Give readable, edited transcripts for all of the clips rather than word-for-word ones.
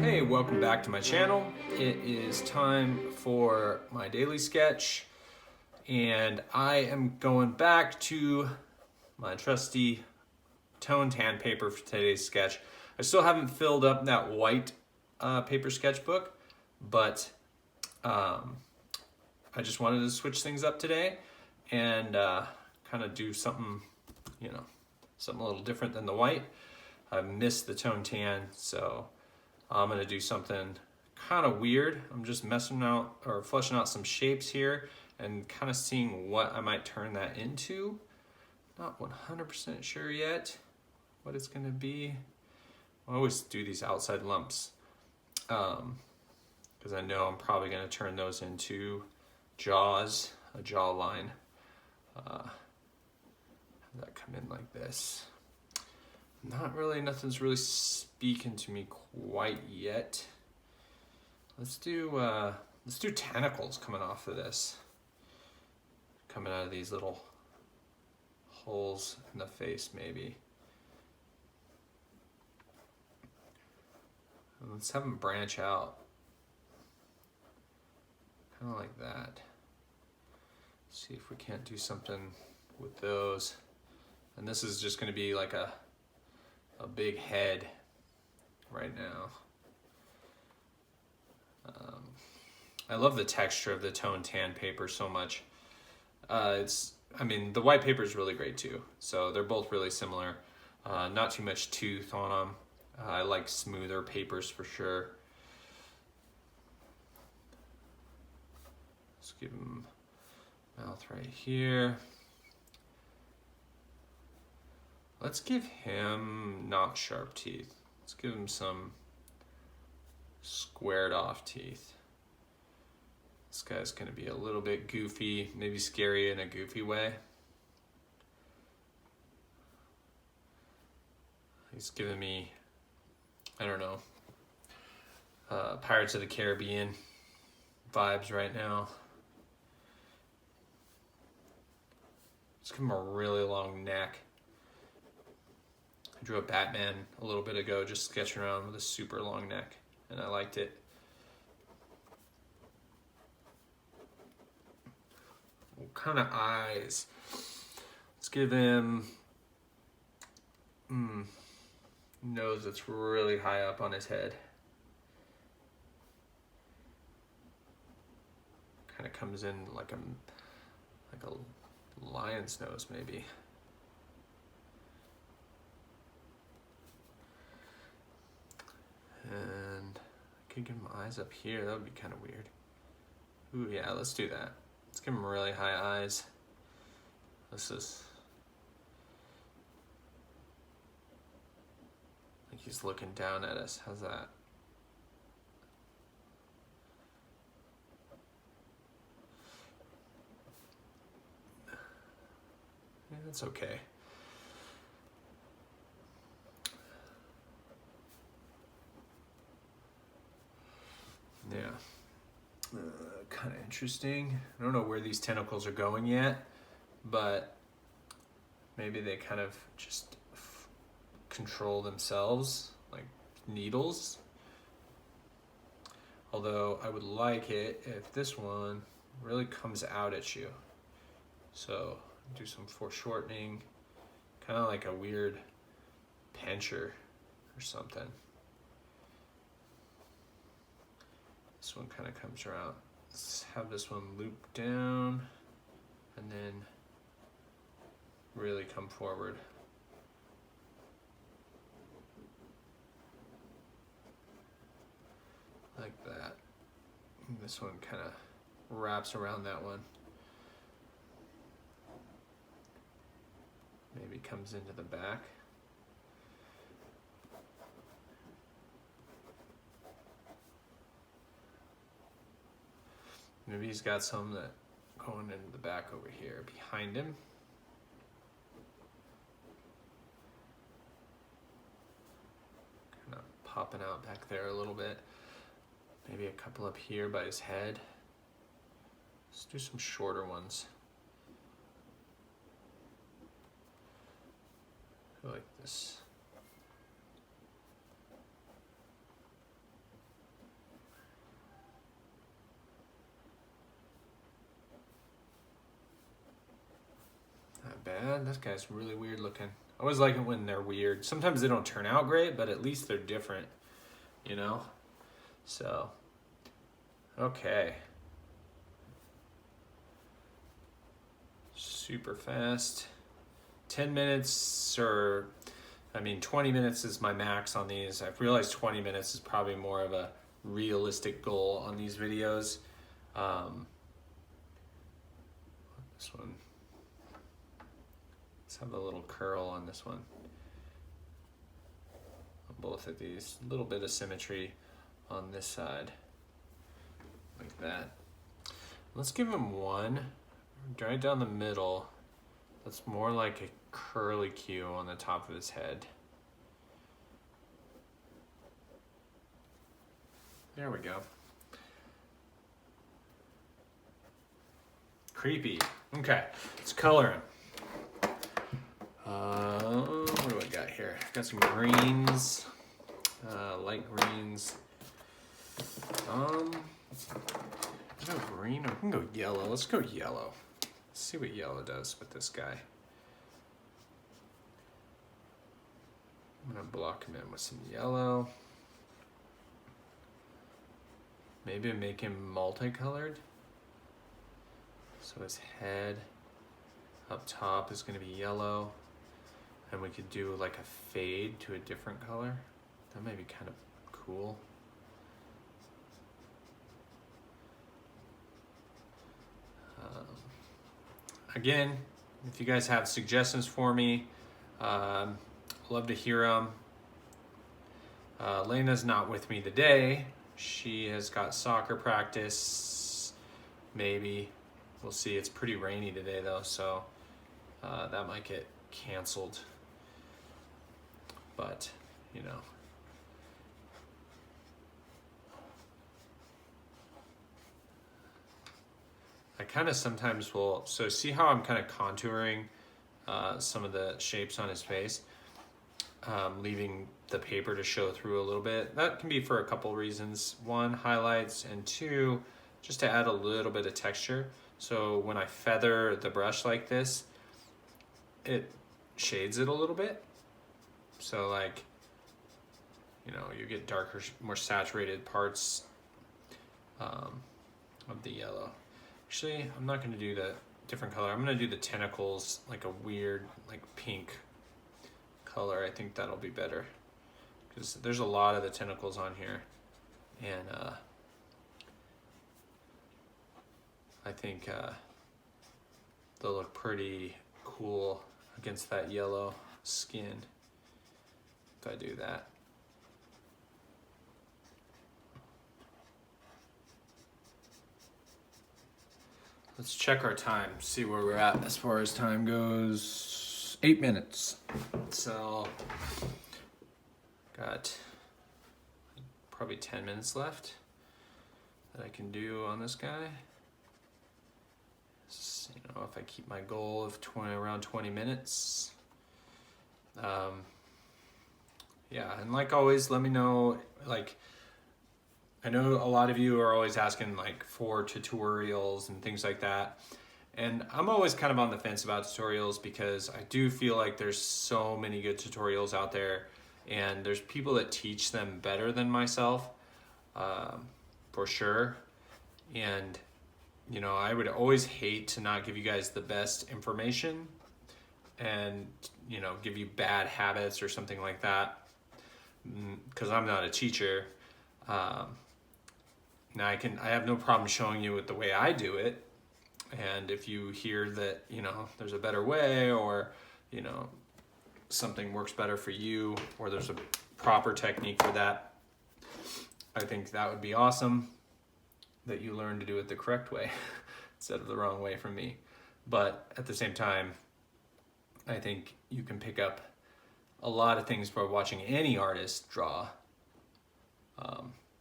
Hey, welcome back to my channel. It is time for my daily sketch, and I am going back to my trusty tone tan paper for today's sketch. I still haven't filled up that white paper sketchbook, but I just wanted to switch things up today and kind of do something, something a little different than the white. I missed the tone tan, so I'm gonna do something kind of weird. I'm just messing out or fleshing out some shapes here and kind of seeing what I might turn that into. Not 100% sure yet what it's gonna be. I always do these outside lumps because I know I'm probably gonna turn those into jaws, a jawline. Have that come in like this. Nothing's really speaking to me quite yet. Let's do tentacles coming off of this. Coming out of these little holes in the face, maybe. And let's have them branch out. Kind of like that. See if we can't do something with those. And this is just going to be like a big head right now. I love the texture of the tone tan paper so much. The white paper is really great too. So they're both really similar. Not too much tooth on them. I like smoother papers for sure. Let's give him mouth right here. Let's give him not sharp teeth. Let's give him some squared off teeth. This guy's gonna be a little bit goofy, maybe scary in a goofy way. He's giving me, I don't know, Pirates of the Caribbean vibes right now. Let's give him a really long neck. I drew a Batman a little bit ago, just sketching around with a super long neck, and I liked it. What kind of eyes? Let's give him nose that's really high up on his head. Kind of comes in like a lion's nose, maybe. And I could give him eyes up here. That would be kind of weird. Ooh, yeah, let's do that. Let's give him really high eyes. Like he's looking down at us. How's that? Yeah, that's okay. Yeah, kind of interesting. I don't know where these tentacles are going yet, but maybe they kind of just control themselves like needles. Although I would like it if this one really comes out at you. So do some foreshortening, kind of like a weird pincher or something. This one kind of comes around. Let's have this one loop down and then really come forward. Like that. And this one kind of wraps around that one. Maybe comes into the back. Maybe he's got some that going into the back over here behind him. Kind of popping out back there a little bit. Maybe a couple up here by his head. Let's do some shorter ones. I like this. this guy's really weird looking. I always like it when they're weird. Sometimes they don't turn out great, but at least they're different, you know? So, okay. Super fast. 10 minutes or, 20 minutes is my max on these. I've realized 20 minutes is probably more of a realistic goal on these videos. This one. Let's have a little curl on this one. On both of these. A little bit of symmetry on this side. Like that. Let's give him one right down the middle. That's more like a curly Q on the top of his head. There we go. Creepy. Okay, let's color him. What do I got here? Got some greens, light greens. Go green or we can go yellow. Let's go yellow. Let's see what yellow does with this guy. I'm gonna block him in with some yellow. Maybe make him multicolored. So his head up top is gonna be yellow. And we could do like a fade to a different color. That might be kind of cool. Again, if you guys have suggestions for me, love to hear them. Lena's not with me today. She has got soccer practice, maybe. We'll see. It's pretty rainy today though, so that might get canceled. But, you know. I kind of sometimes will, so see how I'm kind of contouring some of the shapes on his face, leaving the paper to show through a little bit. That can be for a couple reasons. One, highlights, and two, just to add a little bit of texture. So when I feather the brush like this, it shades it a little bit. So like, you know, you get darker, more saturated parts of the yellow. Actually, I'm not gonna do the different color. I'm gonna do the tentacles, like a weird, like pink color. I think that'll be better because there's a lot of the tentacles on here, and I think they'll look pretty cool against that yellow skin if I do that. Let's check our time, see where we're at as far as time goes. 8 minutes. So, got probably 10 minutes left that I can do on this guy. You know, if I keep my goal of around 20 minutes. Yeah, and like always, let me know, like, I know a lot of you are always asking like for tutorials and things like that. And I'm always kind of on the fence about tutorials because I do feel like there's so many good tutorials out there and there's people that teach them better than myself, for sure. And, you know, I would always hate to not give you guys the best information and, you know, give you bad habits or something like that because I'm not a teacher. Now I have no problem showing you the way I do it. And if you hear that, you know, there's a better way or, you know, something works better for you or there's a proper technique for that, I think that would be awesome that you learn to do it the correct way instead of the wrong way from me. But at the same time, I think you can pick up a lot of things by watching any artist draw.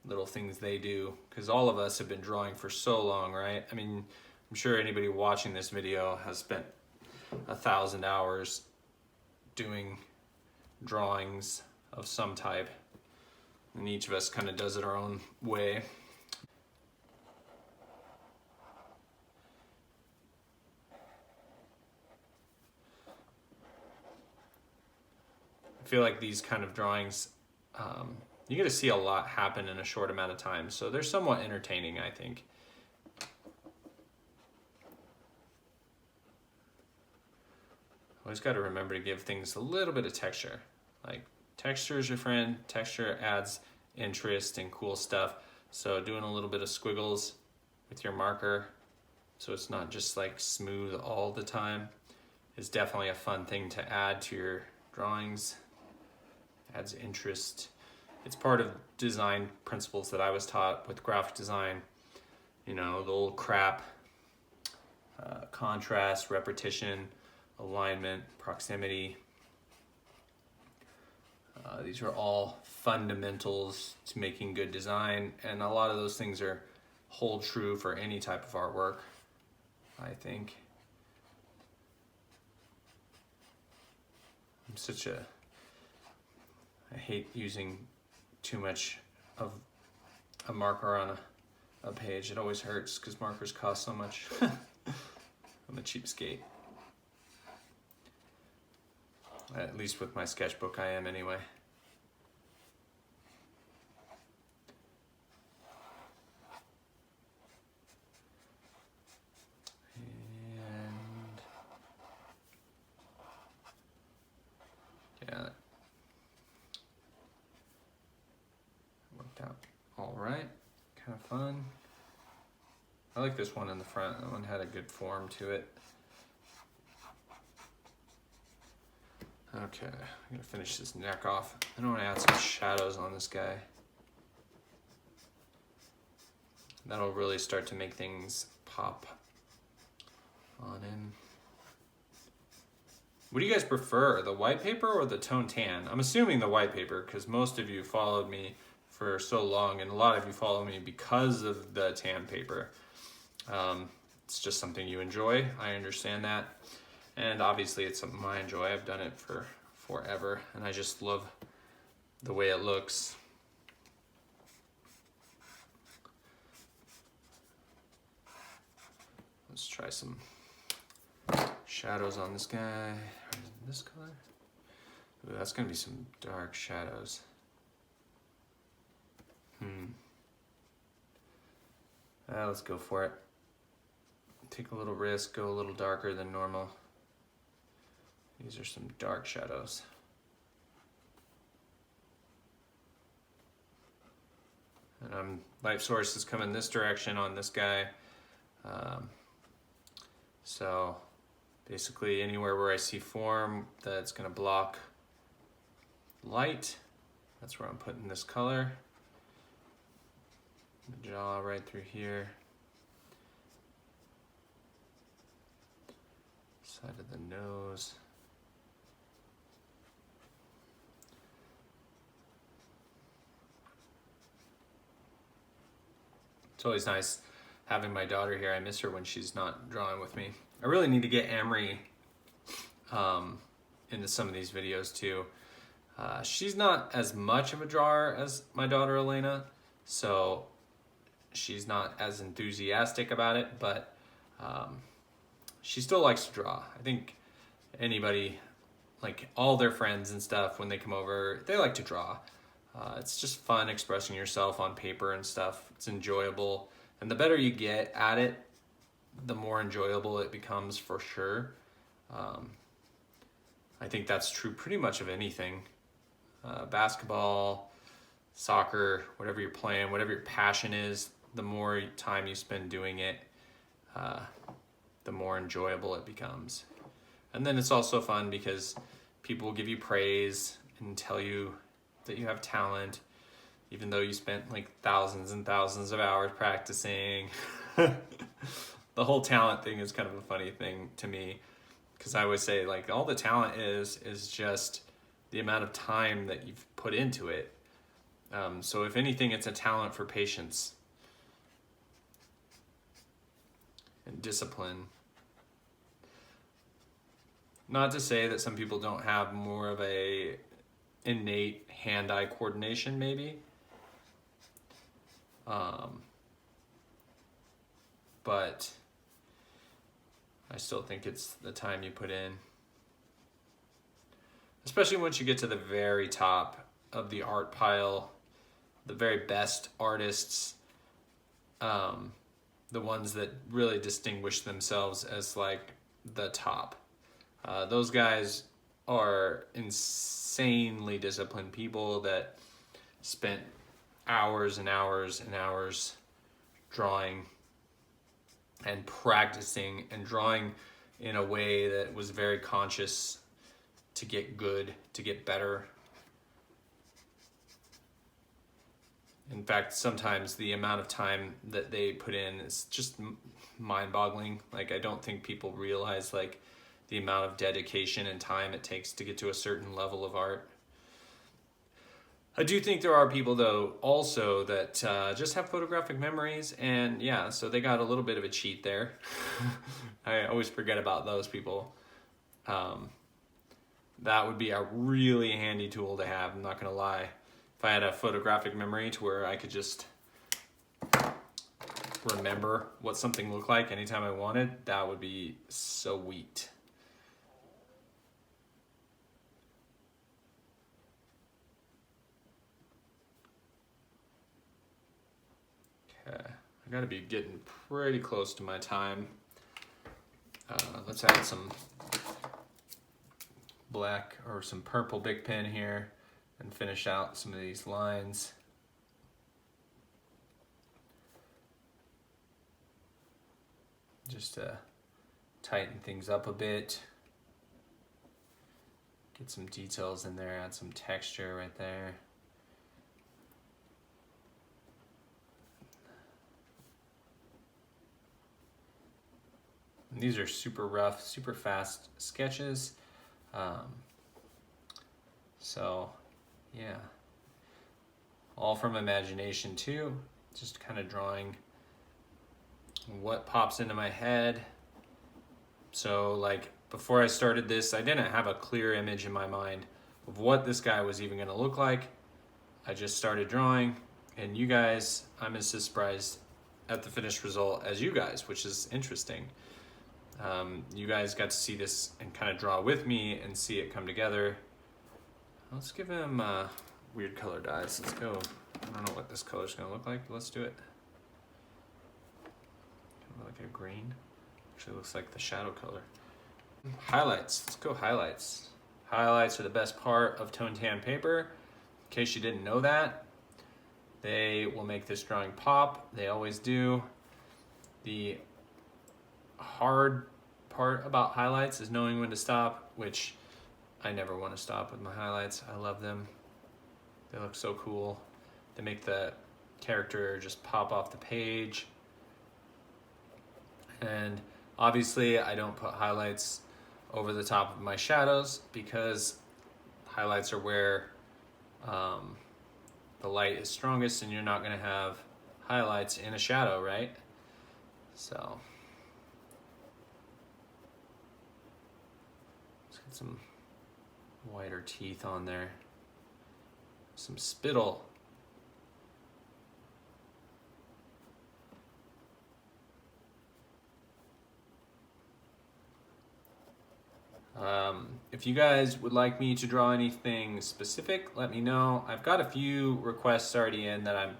Little things they do, because all of us have been drawing for so long, right? I mean, I'm sure anybody watching this video has spent 1,000 hours doing drawings of some type, and each of us kind of does it our own way. feel like these kind of drawings, you get to see a lot happen in a short amount of time. So they're somewhat entertaining, I think. Always got to remember to give things a little bit of texture. Like, texture is your friend. Texture adds interest and cool stuff. So doing a little bit of squiggles with your marker, so it's not just like smooth all the time, is definitely a fun thing to add to your drawings. Adds interest. It's part of design principles that I was taught with graphic design. You know, the old crap, contrast, repetition, alignment, proximity. These are all fundamentals to making good design, and a lot of those things hold true for any type of artwork, I think. I hate using too much of a marker on a page. It always hurts because markers cost so much. I'm a cheapskate. At least with my sketchbook I am anyway. And yeah, worked out all right. Kind of fun. I like this one in the front. That one had a good form to it. Okay, I'm gonna finish this neck off. I want to add some shadows on this guy. That'll really start to make things pop on in. What do you guys prefer, the white paper or the tone tan? I'm assuming the white paper because most of you followed me for so long, and a lot of you follow me because of the tan paper. It's just something you enjoy. I understand that. And obviously it's something I enjoy. I've done it for forever, and I just love the way it looks. Let's try some shadows on this guy. This color? Ooh, that's gonna be some dark shadows. Let's go for it. Take a little risk, go a little darker than normal. These are some dark shadows. And light source is coming this direction on this guy. So basically anywhere where I see form that's gonna block light, that's where I'm putting this color. The jaw right through here. Side of the nose. It's always nice having my daughter here. I miss her when she's not drawing with me. I really need to get Amory into some of these videos too. She's not as much of a drawer as my daughter Elena, so she's not as enthusiastic about it, but she still likes to draw. I think anybody, like all their friends and stuff, when they come over, they like to draw. It's just fun expressing yourself on paper and stuff. It's enjoyable. And the better you get at it, the more enjoyable it becomes for sure. I think that's true pretty much of anything. Basketball, soccer, whatever you're playing, whatever your passion is, the more time you spend doing it, the more enjoyable it becomes. And then it's also fun because people will give you praise and tell you that you have talent, even though you spent like thousands and thousands of hours practicing. The whole talent thing is kind of a funny thing to me, because I always say like all the talent is just the amount of time that you've put into it. So if anything, it's a talent for patience and discipline. Not to say that some people don't have more of a innate hand-eye coordination maybe. But I still think it's the time you put in. especially once you get to the very top of the art pile, the very best artists, the ones that really distinguish themselves as like the top. Those guys are insanely disciplined people that spent hours and hours and hours drawing and practicing and drawing in a way that was very conscious to get good, to get better. In fact, sometimes the amount of time that they put in is just mind-boggling. Like, I don't think people realize like the amount of dedication and time it takes to get to a certain level of art. I do think there are people though also that just have photographic memories, and yeah, so they got a little bit of a cheat there. I always forget about those people. That would be a really handy tool to have, I'm not gonna lie. If I had a photographic memory to where I could just remember what something looked like anytime I wanted, that would be sweet. Okay, I gotta be getting pretty close to my time. Let's add some black or some purple Bic pen here and finish out some of these lines. Just to tighten things up a bit. Get some details in there, add some texture right there. And these are super rough, super fast sketches. So yeah, all from imagination too, just kind of drawing what pops into my head. So like before I started this, I didn't have a clear image in my mind of what this guy was even gonna look like. I just started drawing, and you guys, I'm as surprised at the finished result as you guys, which is interesting. You guys got to see this and kind of draw with me and see it come together. Let's give him weird color dyes. Let's go. I don't know what this color's gonna look like, but let's do it. Like a green. Actually looks like the shadow color. Highlights. Let's go highlights. Highlights are the best part of tone tan paper. In case you didn't know that, they will make this drawing pop. They always do. The hard part about highlights is knowing when to stop, which I never want to stop with my highlights. I love them. They look so cool. They make the character just pop off the page. And obviously I don't put highlights over the top of my shadows because highlights are where the light is strongest, and you're not going to have highlights in a shadow, right? So let's get some whiter teeth on there, some spittle. If you guys would like me to draw anything specific, let me know. I've got a few requests already in that I'm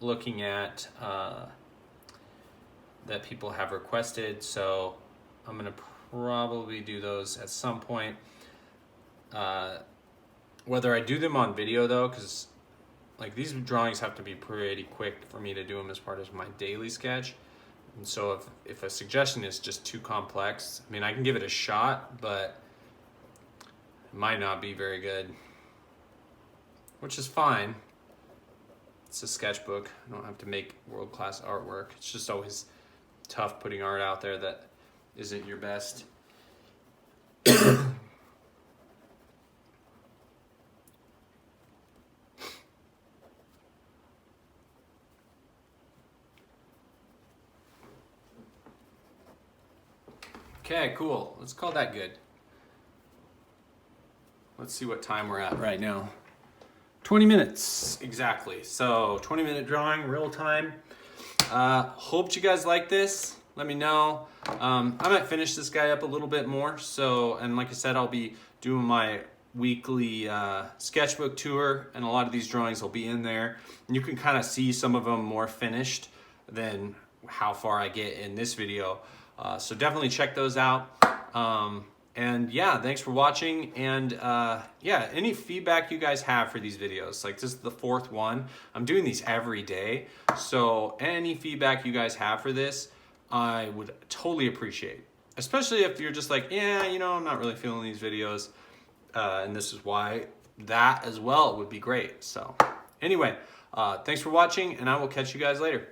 looking at that people have requested, so I'm gonna probably do those at some point. Whether I do them on video though, because like these drawings have to be pretty quick for me to do them as part of my daily sketch. And so if a suggestion is just too complex, I mean, I can give it a shot, but it might not be very good, which is fine. It's a sketchbook. I don't have to make world-class artwork. It's just always tough putting art out there that isn't your best. Okay, cool. Let's call that good. Let's see what time we're at right now. 20 minutes, exactly. So 20-minute drawing, real time. Hope you guys like this. Let me know. I might finish this guy up a little bit more. So, and like I said, I'll be doing my weekly sketchbook tour, and a lot of these drawings will be in there. And you can kind of see some of them more finished than how far I get in this video. So definitely check those out. And yeah, thanks for watching. And yeah, any feedback you guys have for these videos, like this is the 4th one. I'm doing these every day. So any feedback you guys have for this, I would totally appreciate. Especially if you're just like, yeah, you know, I'm not really feeling these videos. And this is why. That as well would be great. So anyway, thanks for watching, and I will catch you guys later.